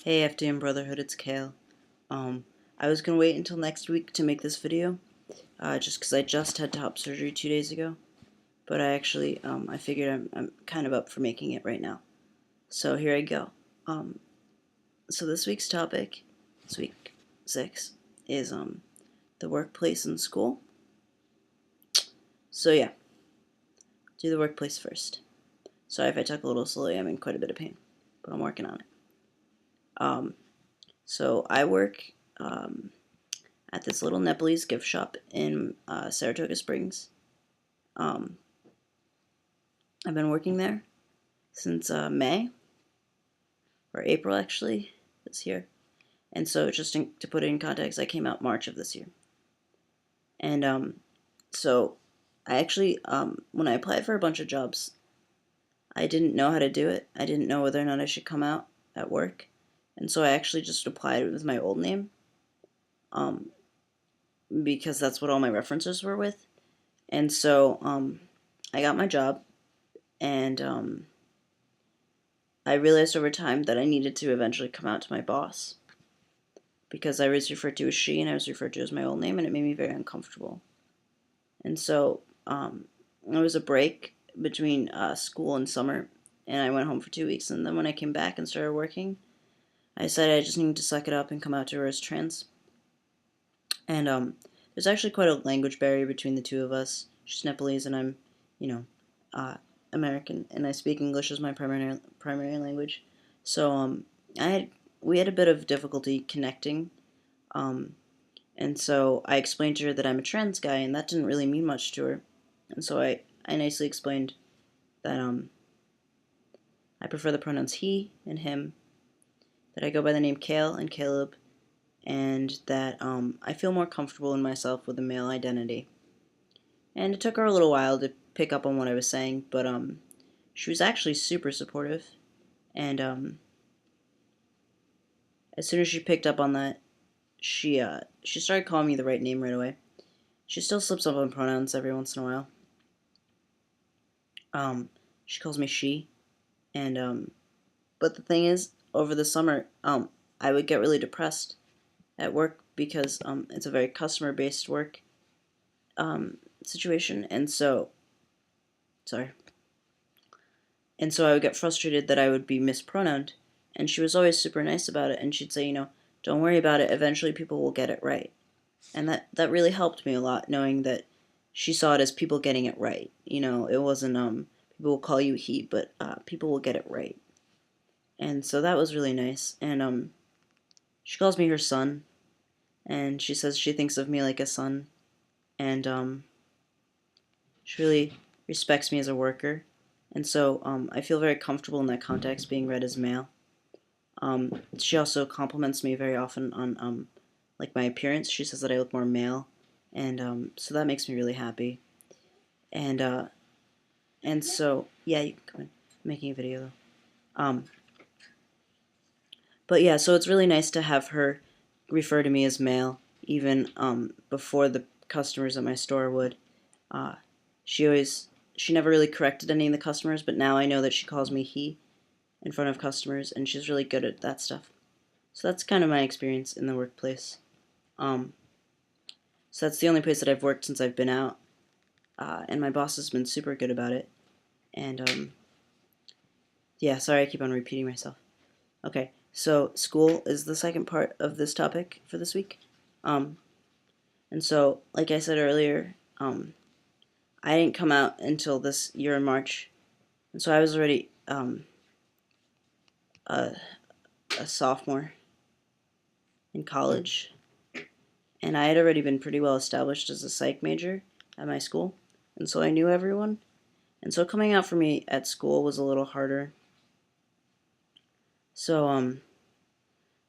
Hey FTMBrotherhood, it's Kale. I was gonna wait until next week to make this video, just because I just had top surgery 2 days ago. But I figured I'm kind of up for making it right now. So here I go. So this week's topic, this week 6, is the workplace and school. So yeah, do the workplace first. Sorry if I talk a little slowly. I'm in quite a bit of pain, but I'm working on it. So I work at this little Nepalese gift shop in Saratoga Springs. I've been working there since May, or April actually, this year. And so to put it in context, I came out March of this year. And so I actually, when I applied for a bunch of jobs, I didn't know how to do it. I didn't know whether or not I should come out at work. And so I actually just applied with my old name, because that's what all my references were with. And so I got my job, and I realized over time that I needed to eventually come out to my boss, because I was referred to as she and I was referred to as my old name, and it made me very uncomfortable. And so there was a break between school and summer, and I went home for 2 weeks. And then when I came back and started working, I decided I just needed to suck it up and come out to her as trans. And there's actually quite a language barrier between the two of us. She's Nepalese and I'm, American, and I speak English as my primary language. So we had a bit of difficulty connecting. And so I explained to her that I'm a trans guy, and that didn't really mean much to her. And so I nicely explained that I prefer the pronouns he and him, that I go by the name Kale and Caleb, and that I feel more comfortable in myself with a male identity. And it took her a little while to pick up on what I was saying, but she was actually super supportive. And as soon as she picked up on that, she started calling me the right name right away. She still slips up on pronouns every once in a while. She calls me she, and but the thing is, over the summer, I would get really depressed at work because it's a very customer-based work situation, and so I would get frustrated that I would be mispronounced, and she was always super nice about it, and she'd say, don't worry about it, eventually people will get it right. And that really helped me a lot, knowing that she saw it as people getting it right. It wasn't people will call you he, but people will get it right. And so that was really nice. And she calls me her son, and she says she thinks of me like a son, and she really respects me as a worker. And so I feel very comfortable in that context, being read as male. She also compliments me very often on like my appearance. She says that I look more male, and so that makes me really happy. And so yeah, you can come in. I'm making a video though. But yeah, so it's really nice to have her refer to me as male, even before the customers at my store would. She never really corrected any of the customers, but now I know that she calls me he in front of customers, and she's really good at that stuff. So that's kind of my experience in the workplace. So that's the only place that I've worked since I've been out, and my boss has been super good about it. And yeah, sorry I keep on repeating myself. Okay, so school is the second part of this topic for this week. And so, like I said earlier, I didn't come out until this year in March, and so I was already a sophomore in college, and I had already been pretty well established as a psych major at my school, and so I knew everyone. And so coming out for me at school was a little harder. So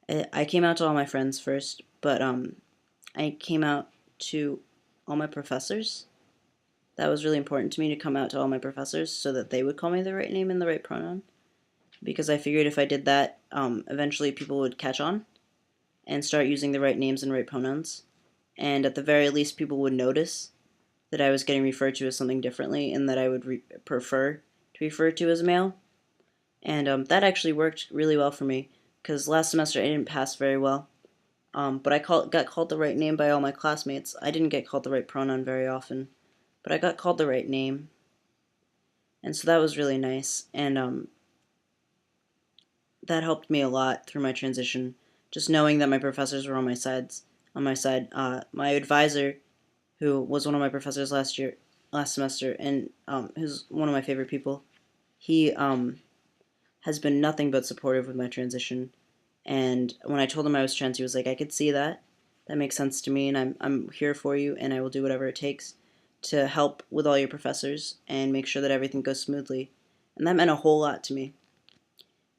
I came out to all my friends first, but I came out to all my professors. That was really important to me, to come out to all my professors so that they would call me the right name and the right pronoun, because I figured if I did that, eventually people would catch on and start using the right names and right pronouns, and at the very least people would notice that I was getting referred to as something differently, and that I would prefer to be referred to as male. And that actually worked really well for me, because last semester I didn't pass very well. But I got called the right name by all my classmates. I didn't get called the right pronoun very often, but I got called the right name, and so that was really nice. And that helped me a lot through my transition. Just knowing that my professors were on my sides, on my side. My advisor, who was one of my professors last semester, and who's one of my favorite people, he has been nothing but supportive with my transition. And when I told him I was trans, he was like, "I could see that. That makes sense to me, and I'm here for you, and I will do whatever it takes to help with all your professors and make sure that everything goes smoothly." And that meant a whole lot to me.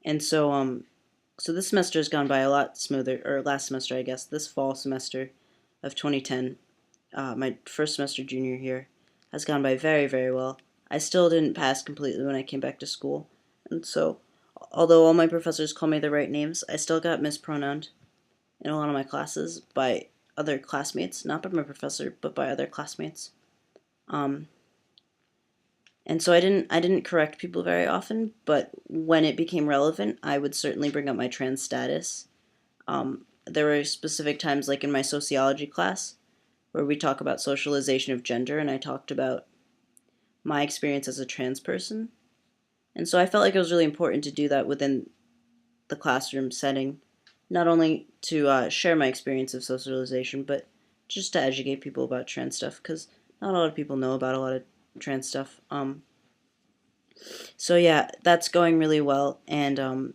And so this semester has gone by a lot smoother, or last semester, I guess, this fall semester of 2010, my first semester junior year, has gone by very, very well. I still didn't pass completely when I came back to school, and so although all my professors call me the right names, I still got mispronounced in a lot of my classes by other classmates, not by my professor, but by other classmates. Um, and so I didn't correct people very often, but when it became relevant, I would certainly bring up my trans status. There were specific times, like in my sociology class, where we talk about socialization of gender, and I talked about my experience as a trans person. And so I felt like it was really important to do that within the classroom setting, not only to share my experience of socialization, but just to educate people about trans stuff, because not a lot of people know about a lot of trans stuff. So yeah, that's going really well, and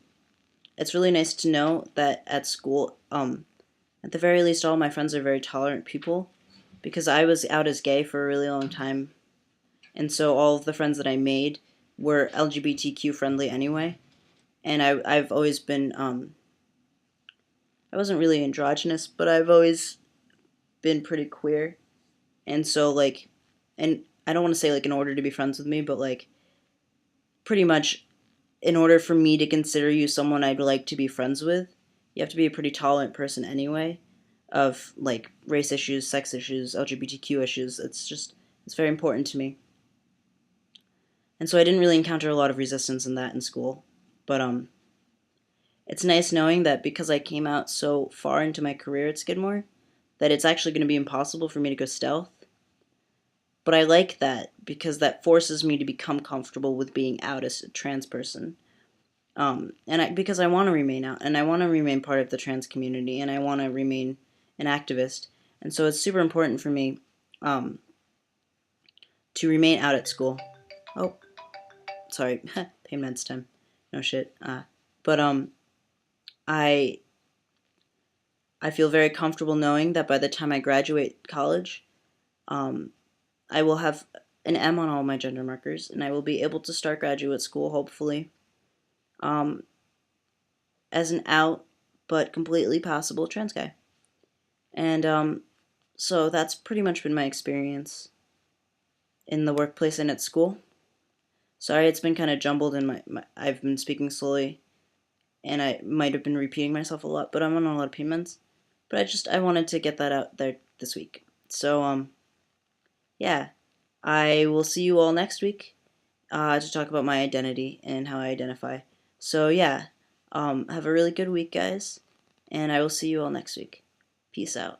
it's really nice to know that at school, at the very least, all my friends are very tolerant people, because I was out as gay for a really long time, and so all of the friends that I made were LGBTQ friendly anyway, and I've always been I wasn't really androgynous, but I've always been pretty queer, and so like, and I don't want to say like in order to be friends with me, but like pretty much in order for me to consider you someone I'd like to be friends with, you have to be a pretty tolerant person anyway, of like race issues, sex issues, LGBTQ issues. It's very important to me. And so I didn't really encounter a lot of resistance in that in school. But it's nice knowing that because I came out so far into my career at Skidmore, that it's actually going to be impossible for me to go stealth. But I like that because that forces me to become comfortable with being out as a trans person. Because I want to remain out and I want to remain part of the trans community and I want to remain an activist. And so it's super important for me um, to remain out at school. Oh, sorry, pain meds time. No shit. But I I feel very comfortable knowing that by the time I graduate college, um, I will have an M on all my gender markers, and I will be able to start graduate school hopefully um, as an out but completely passable trans guy. And so that's pretty much been my experience in the workplace and at school. Sorry, it's been kind of jumbled and I've been speaking slowly and I might have been repeating myself a lot, but I'm on a lot of payments. But I wanted to get that out there this week. So yeah, I will see you all next week to talk about my identity and how I identify. So yeah, have a really good week, guys, and I will see you all next week. Peace out.